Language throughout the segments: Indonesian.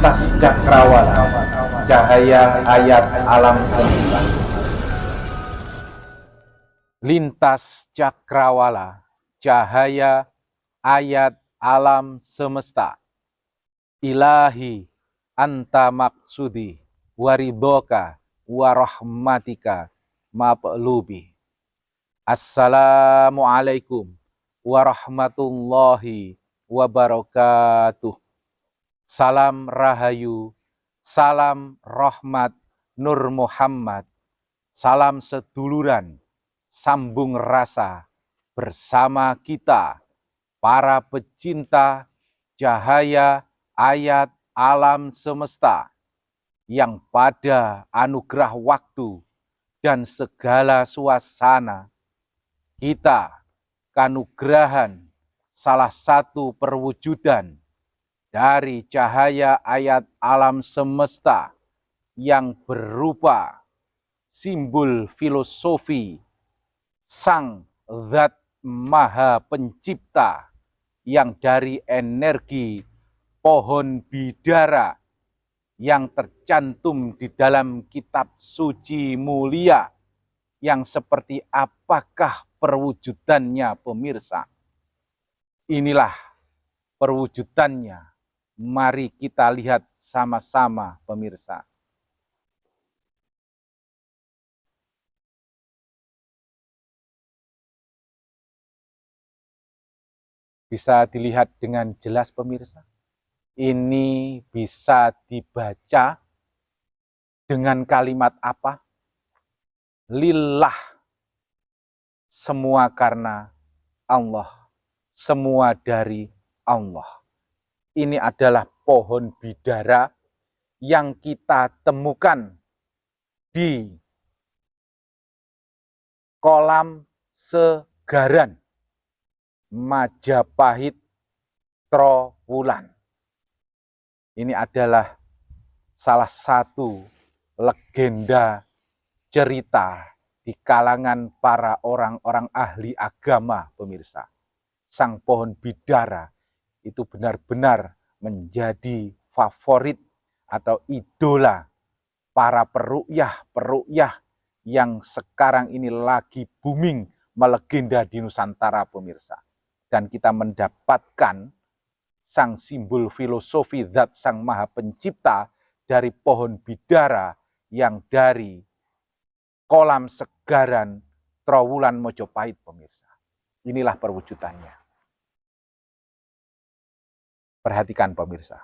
Lintas cakrawala, cahaya ayat alam semesta. Lintas cakrawala, cahaya ayat alam semesta. Ilahi anta maksudi waridoka warahmatika mablubi. Assalamualaikum warahmatullahi wabarakatuh. Salam rahayu, salam rahmat Nur Muhammad, salam seduluran, sambung rasa bersama kita, para pecinta cahaya ayat alam semesta, yang pada anugerah waktu dan segala suasana kita kanugerahan salah satu perwujudan dari cahaya ayat alam semesta yang berupa simbol filosofi Sang Zat Maha Pencipta, yang dari energi pohon bidara yang tercantum di dalam kitab suci mulia. Yang seperti apakah perwujudannya, pemirsa? Inilah perwujudannya. Mari kita lihat sama-sama, pemirsa. Bisa dilihat dengan jelas, pemirsa. Ini bisa dibaca dengan kalimat apa? Lillah. Semua karena Allah. Semua dari Allah. Ini adalah pohon bidara yang kita temukan di kolam Segaran, Majapahit, Trowulan. Ini adalah salah satu legenda cerita di kalangan para orang-orang ahli agama, pemirsa. Sang pohon bidara itu benar-benar menjadi favorit atau idola para peruqyah yang sekarang ini lagi booming melegenda di Nusantara, pemirsa. Dan kita mendapatkan sang simbol filosofi zat Sang Maha Pencipta dari pohon bidara yang dari kolam Segaran, Trowulan, Mojopahit, pemirsa. Inilah perwujudannya. Perhatikan, pemirsa.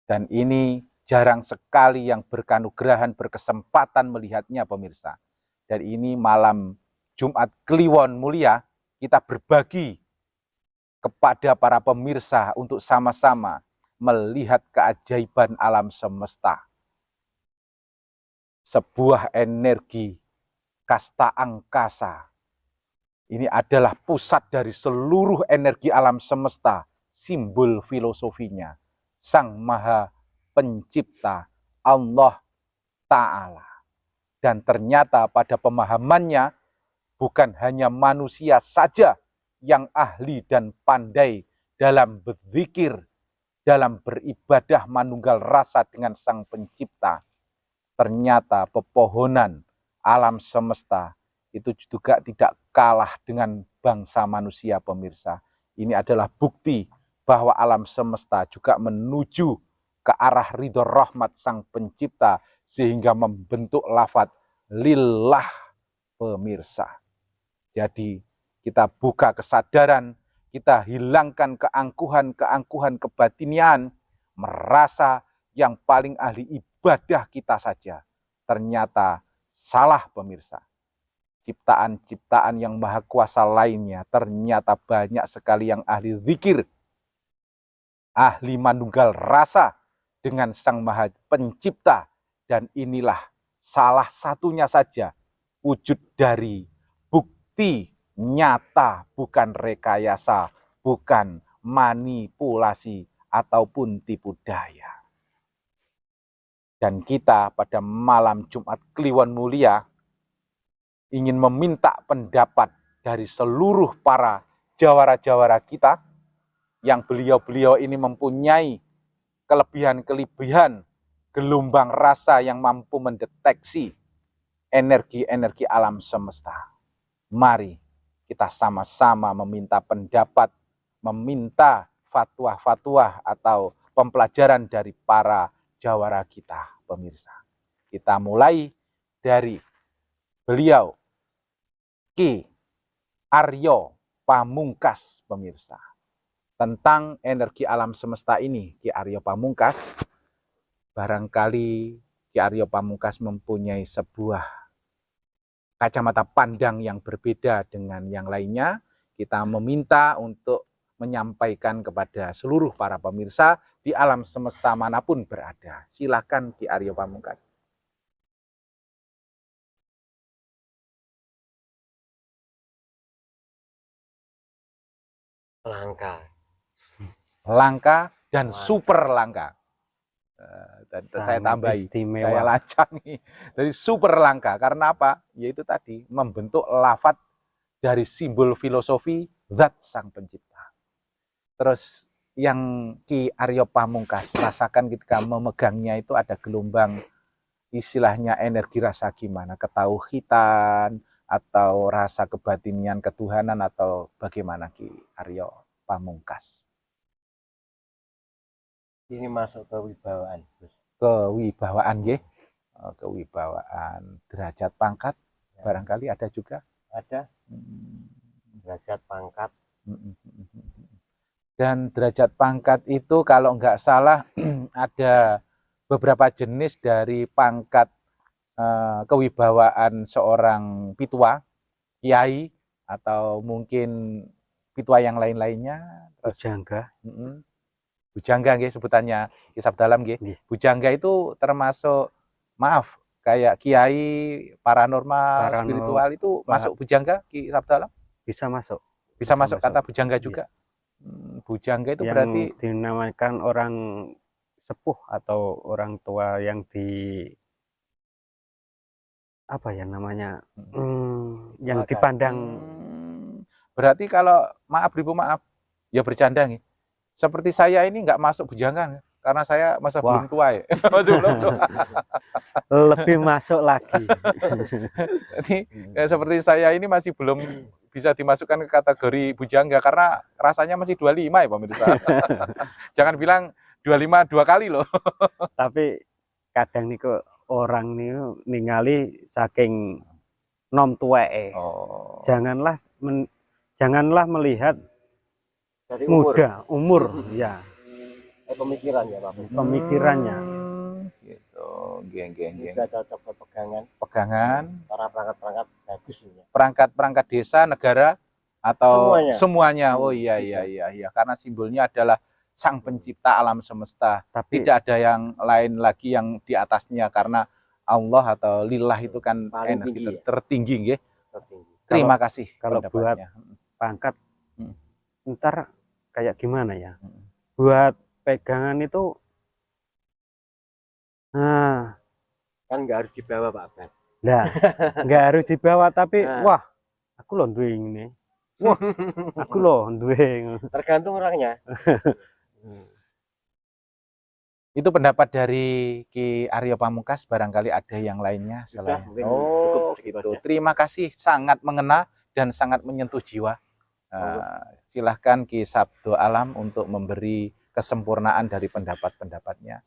Dan ini jarang sekali yang berkanugerahan, berkesempatan melihatnya, pemirsa. Dan ini malam Jumat Kliwon mulia, kita berbagi kepada para pemirsa untuk sama-sama melihat keajaiban alam semesta. Sebuah energi kasta angkasa. Ini adalah pusat dari seluruh energi alam semesta. Simbol filosofinya Sang Maha Pencipta, Allah Ta'ala. Dan ternyata pada pemahamannya bukan hanya manusia saja yang ahli dan pandai dalam berzikir, dalam beribadah manunggal rasa dengan Sang Pencipta. Ternyata pepohonan alam semesta itu juga tidak kalah dengan bangsa manusia, pemirsa. Ini adalah bukti bahwa alam semesta juga menuju ke arah ridho rahmat Sang Pencipta, sehingga membentuk lafadz lillah, pemirsa. Jadi kita buka kesadaran, kita hilangkan keangkuhan kebatinian, merasa yang paling ahli ibadah kita saja. Ternyata salah, pemirsa. Ciptaan-ciptaan yang maha kuasa lainnya ternyata banyak sekali yang ahli zikir, ahli manunggal rasa dengan Sang Maha Pencipta. Dan inilah salah satunya saja wujud dari bukti nyata, bukan rekayasa, bukan manipulasi ataupun tipu daya. Dan kita pada malam Jumat Kliwon mulia ingin meminta pendapat dari seluruh para jawara-jawara kita, yang beliau-beliau ini mempunyai kelebihan-kelebihan gelombang rasa yang mampu mendeteksi energi-energi alam semesta. Mari kita sama-sama meminta pendapat, meminta fatwa-fatwa atau pembelajaran dari para jawara kita, pemirsa. Kita mulai dari beliau, Ki Aryo Pamungkas, pemirsa. Tentang energi alam semesta ini, Ki Aryo Pamungkas, barangkali Ki Aryo Pamungkas mempunyai sebuah kacamata pandang yang berbeda dengan yang lainnya. Kita meminta untuk menyampaikan kepada seluruh para pemirsa di alam semesta manapun berada. Silakan Ki Aryo Pamungkas. Langka dan super langka. Dan saya tambahi, istimewa. Saya lancangi dari super langka. Karena apa? Yaitu tadi membentuk lafadz dari simbol filosofi zat sang pencipta. Terus yang Ki Aryo Pamungkas rasakan ketika memegangnya itu ada gelombang, istilahnya energi rasa gimana, ketauhidan atau rasa kebatinian ketuhanan atau bagaimana Ki Aryo Pamungkas? Ini masuk kewibawaan. Kewibawaan, nggih. Kewibawaan, derajat pangkat, ya. Barangkali ada juga. Ada. Derajat pangkat. Dan derajat pangkat itu kalau nggak salah ada beberapa jenis dari pangkat kewibawaan seorang pitua, kiai, atau mungkin pitua yang lain-lainnya. Bujangga. Bujangga nggih sebutannya Ki Sabdalam nggih. Bujangga itu termasuk, maaf, kayak kiai paranormal, spiritual itu masuk bujangga Ki Sabdalam? Bisa masuk. Bisa masuk kata bujangga juga. Bujangga itu yang berarti dinamakan orang sepuh atau orang tua yang apa ya namanya? Yang dipandang. Berarti kalau maaf Ibu, maaf ya bercanda nih. Seperti saya ini nggak masuk bujangga karena saya masa belum tua ya. Lebih masuk lagi. Ini seperti saya ini masih belum bisa dimasukkan ke kategori bujangga karena rasanya masih 25 ya pemirsa. Jangan bilang 25 2 kali loh. Tapi kadang nih kok orang nih ningali saking nom tuweke. Janganlah melihat dari muda, umur ya. Pemikiran ya Pak. Pemikirannya. Gitu, geng. Sudah cocok ke pegangan. Para perangkat bagus ya. Perangkat desa, negara atau semuanya. Oh iya. Karena simbolnya adalah sang pencipta alam semesta. Tapi tidak ada yang lain lagi yang di atasnya karena Allah atau lillah itu kan energi tertinggi nggih. Terima kasih. Kalau buat pangkat ntar kayak gimana ya? Buat pegangan itu kan nggak harus dibawa Pak Abad. Nah, nggak harus dibawa tapi wah, aku loh duwe ini. Wah, aku loh duwe. Tergantung orangnya. Itu pendapat dari Ki Aryo Pamungkas, barangkali ada yang lainnya selain. Cukup gitu. Terima kasih, sangat mengena dan sangat menyentuh jiwa. Silahkan Ki Sabdo Alam untuk memberi kesempurnaan dari pendapat-pendapatnya.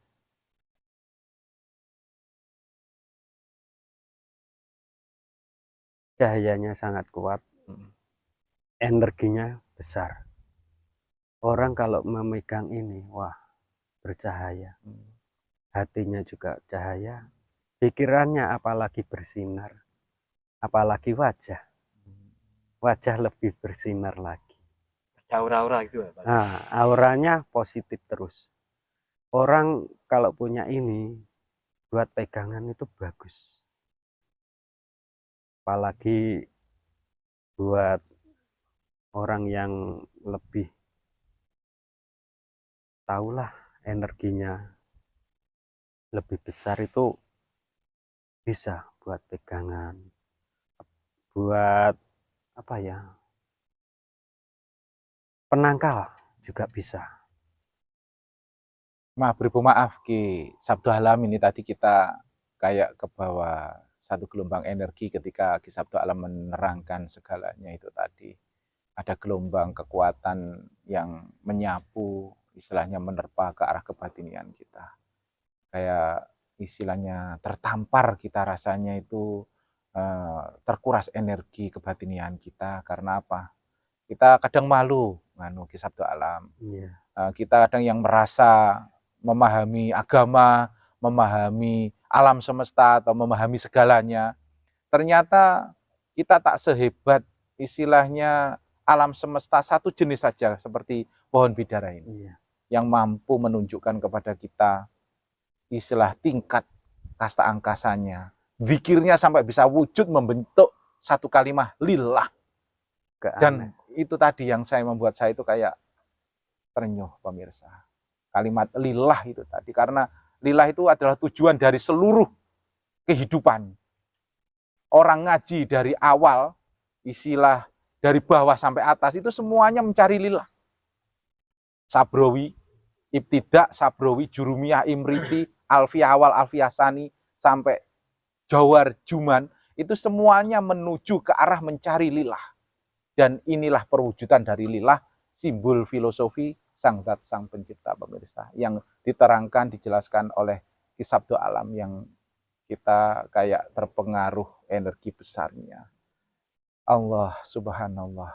Cahayanya sangat kuat, energinya besar. Orang kalau memegang ini, wah, bercahaya. Hatinya juga cahaya, pikirannya apalagi bersinar, apalagi wajah lebih bersinar lagi. Aura-aura gitu ya Pak? Nah, auranya positif terus. Orang kalau punya ini buat pegangan itu bagus, apalagi buat orang yang lebih tahulah energinya lebih besar itu bisa buat pegangan, buat apa ya, penangkal juga bisa. Beribu maaf Ki, Sabtu Alam ini tadi kita kayak ke bawah satu gelombang energi ketika Ki Sabtu Alam menerangkan segalanya itu tadi. Ada gelombang kekuatan yang menyapu, istilahnya menerpa ke arah kebatinian kita. Kayak istilahnya tertampar kita rasanya itu terkuras energi kebatinian kita. Karena apa? Kita kadang malu nganu Ki Sabtu Alam. Iya. Kita kadang yang merasa memahami agama, memahami alam semesta atau memahami segalanya. Ternyata kita tak sehebat istilahnya alam semesta satu jenis saja seperti pohon bidara ini. Iya. Yang mampu menunjukkan kepada kita istilah tingkat kasta angkasanya. Zikirnya sampai bisa wujud membentuk satu kalimat lillah. Dan itu tadi yang membuat saya itu kayak terenyuh pemirsa. Kalimat lillah itu tadi, karena lillah itu adalah tujuan dari seluruh kehidupan. Orang ngaji dari awal, istilah dari bawah sampai atas itu semuanya mencari lillah. Sabrawi, Ibtidak, Sabrawi, Jurumiyah, Imriti, Alfiyah Awal, Alfiyah Sani, sampai Jawar, Juman, itu semuanya menuju ke arah mencari lillah. Dan inilah perwujudan dari lillah, simbol filosofi Sang Zat Sang Pencipta pemirsa, yang diterangkan, dijelaskan oleh Ki Sabtu Alam yang kita kayak terpengaruh energi besarnya. Allah subhanallah.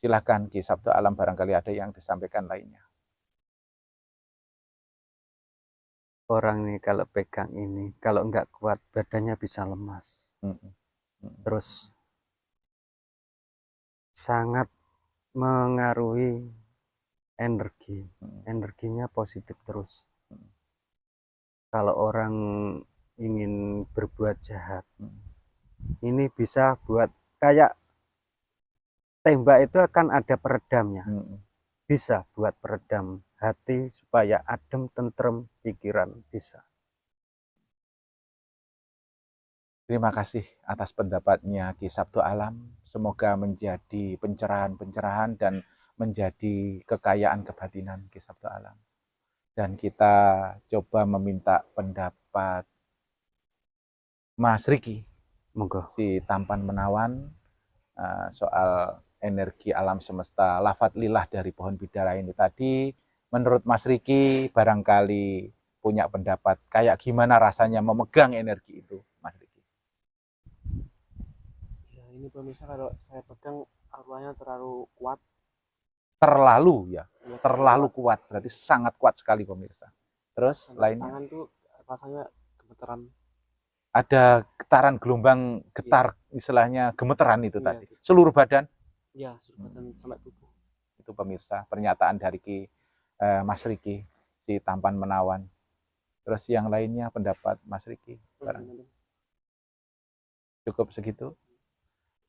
Silakan Ki Sabtu Alam, barangkali ada yang disampaikan lainnya. Orang nih kalau pegang ini, kalau nggak kuat badannya bisa lemas. Terus sangat mengaruhi energi, energinya positif terus. Kalau orang ingin berbuat jahat, ini bisa buat kayak tembak itu akan ada peredamnya. Bisa buat peredam hati supaya adem, tentrem, pikiran bisa. Terima kasih atas pendapatnya Ki Sabtu Alam. Semoga menjadi pencerahan-pencerahan dan menjadi kekayaan kebatinan Ki Sabtu Alam. Dan kita coba meminta pendapat Mas Riki, si tampan menawan, soal energi alam semesta, lafadz lillah dari pohon bidara ini tadi. Menurut Mas Riki, barangkali punya pendapat kayak gimana rasanya memegang energi itu, Mas Riki? Ya, ini pemirsa, kalau saya pegang arwahnya terlalu kuat. Terlalu ya, terlalu kuat, berarti sangat kuat sekali pemirsa. Terus lainnya? Tangan tuh rasanya gemeteran. Ada getaran gelombang getar, istilahnya gemeteran itu tadi. Seluruh badan? Iya, seluruh badan sampai tubuh. Itu pemirsa, pernyataan dari Mas Riki, si tampan menawan. Terus yang lainnya pendapat Mas Riki? Cukup segitu?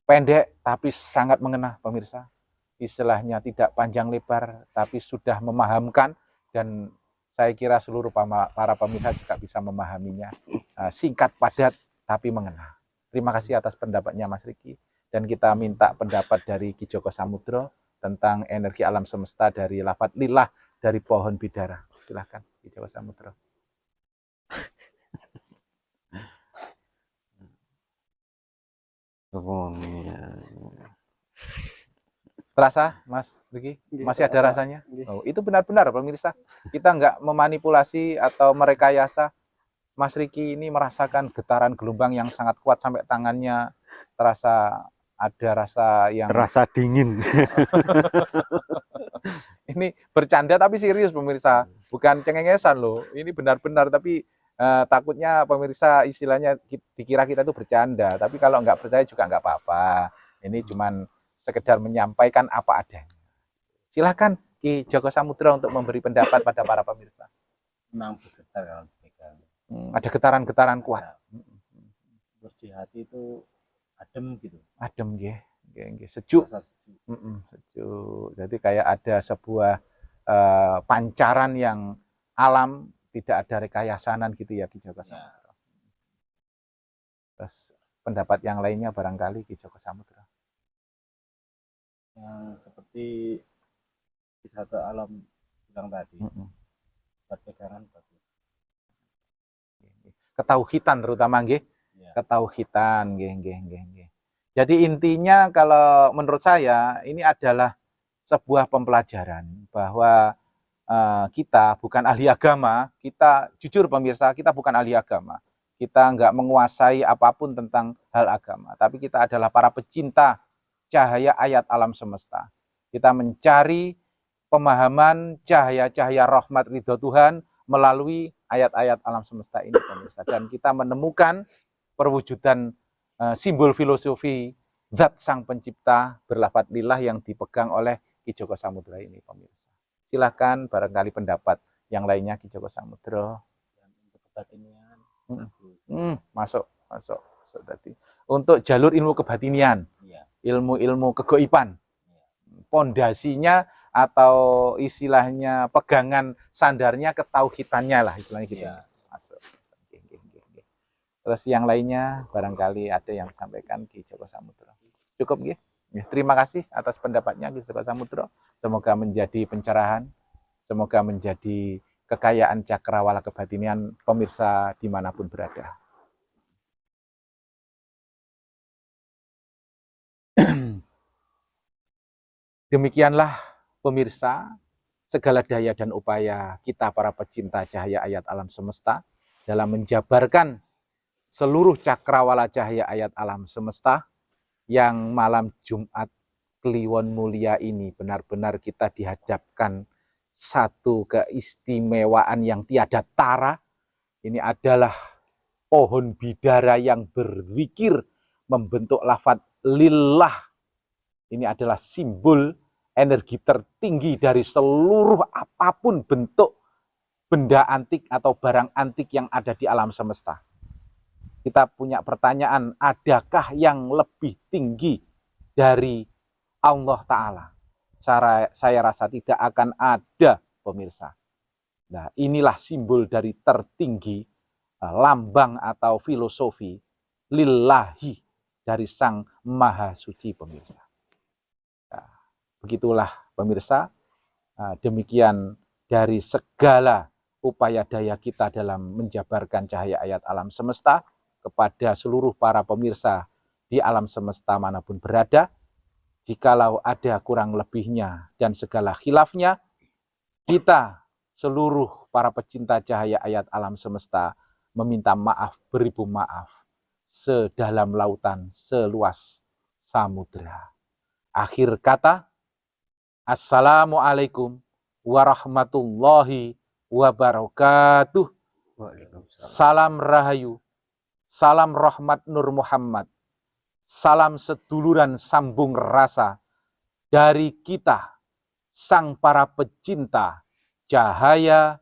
Pendek tapi sangat mengena pemirsa. Istilahnya tidak panjang lebar tapi sudah memahamkan, dan saya kira seluruh para pemirsa juga bisa memahaminya. Singkat, padat tapi mengena. Terima kasih atas pendapatnya Mas Riki, dan kita minta pendapat dari Ki Joko Samudro tentang energi alam semesta dari lafadz lillah dari pohon bidara. Silakan Ki Joko Samudro. Terasa Mas Riki? Masih ada rasanya? Oh, itu benar-benar pemirsa. Kita nggak memanipulasi atau merekayasa. Mas Riki ini merasakan getaran gelombang yang sangat kuat sampai tangannya terasa ada rasa yang terasa dingin. Ini bercanda tapi serius pemirsa, bukan cengengesan loh. Ini benar-benar, tapi takutnya pemirsa istilahnya dikira kita itu bercanda. Tapi kalau nggak percaya juga nggak apa-apa. Ini cuman sekedar menyampaikan apa adanya. Silakan Ki Joko Samudro untuk memberi pendapat pada para pemirsa. Memang bergetar kalau dipegang. Ada getaran-getaran kuat. Terus di hati itu adem gitu. Adem sejuk. Sejuk. Jadi kayak ada sebuah pancaran yang alam, tidak ada rekayasanan gitu ya Ki Joko Samudro. Terus pendapat yang lainnya barangkali Ki Joko Samudro. Yang seperti Ki Sabtu Alam bilang tadi, buat pegangan bagus. Ketauhidan terutama nggih. Ya. Ketauhidan nggih. Jadi intinya kalau menurut saya ini adalah sebuah pembelajaran bahwa kita bukan ahli agama, kita jujur pemirsa, kita bukan ahli agama. Kita nggak menguasai apapun tentang hal agama, tapi kita adalah para pecinta cahaya ayat alam semesta. Kita mencari pemahaman cahaya-cahaya rahmat ridho Tuhan melalui ayat-ayat alam semesta ini pemirsa. Dan kita menemukan perwujudan simbol filosofi zat sang pencipta berlafadz lillah yang dipegang oleh Ki Joko Samudra ini pemirsa. Silakan barangkali pendapat yang lainnya Ki Joko Samudra. Untuk kebatinian masuk tadi. Untuk jalur ilmu kebatinian, ya. ilmu kegoiban, pondasinya atau istilahnya pegangan sandarnya ketauhidannya lah istilahnya gitu. Ya. Masuk. Terus yang lainnya barangkali ada yang disampaikan Ki Joko Samudra. Cukup nggih? Terima kasih atas pendapatnya Ki Joko Samudra. Semoga menjadi pencerahan, semoga menjadi kekayaan cakrawala kebatinian pemirsa dimanapun berada. Demikianlah pemirsa, segala daya dan upaya kita para pecinta cahaya ayat alam semesta dalam menjabarkan seluruh cakrawala cahaya ayat alam semesta yang malam Jumat Kliwon mulia ini benar-benar kita dihadapkan satu keistimewaan yang tiada tara. Ini adalah pohon bidara yang berzikir membentuk lafadz lillah. Ini adalah simbol energi tertinggi dari seluruh apapun bentuk benda antik atau barang antik yang ada di alam semesta. Kita punya pertanyaan, adakah yang lebih tinggi dari Allah Ta'ala? Saya rasa tidak akan ada, pemirsa. Nah, inilah simbol dari tertinggi, lambang atau filosofi lillahi dari Sang Maha Suci, pemirsa. Nah, begitulah pemirsa, demikian dari segala upaya daya kita dalam menjabarkan cahaya ayat alam semesta kepada seluruh para pemirsa di alam semesta manapun berada. Jikalau ada kurang lebihnya dan segala khilafnya, kita seluruh para pecinta cahaya ayat alam semesta meminta maaf beribu maaf sedalam lautan seluas samudra. Akhir kata, assalamualaikum warahmatullahi wabarakatuh. Salam rahayu, salam rahmat Nur Muhammad, salam seduluran sambung rasa dari kita, sang para pecinta cahaya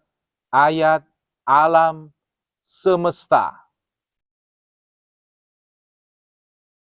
ayat alam semesta.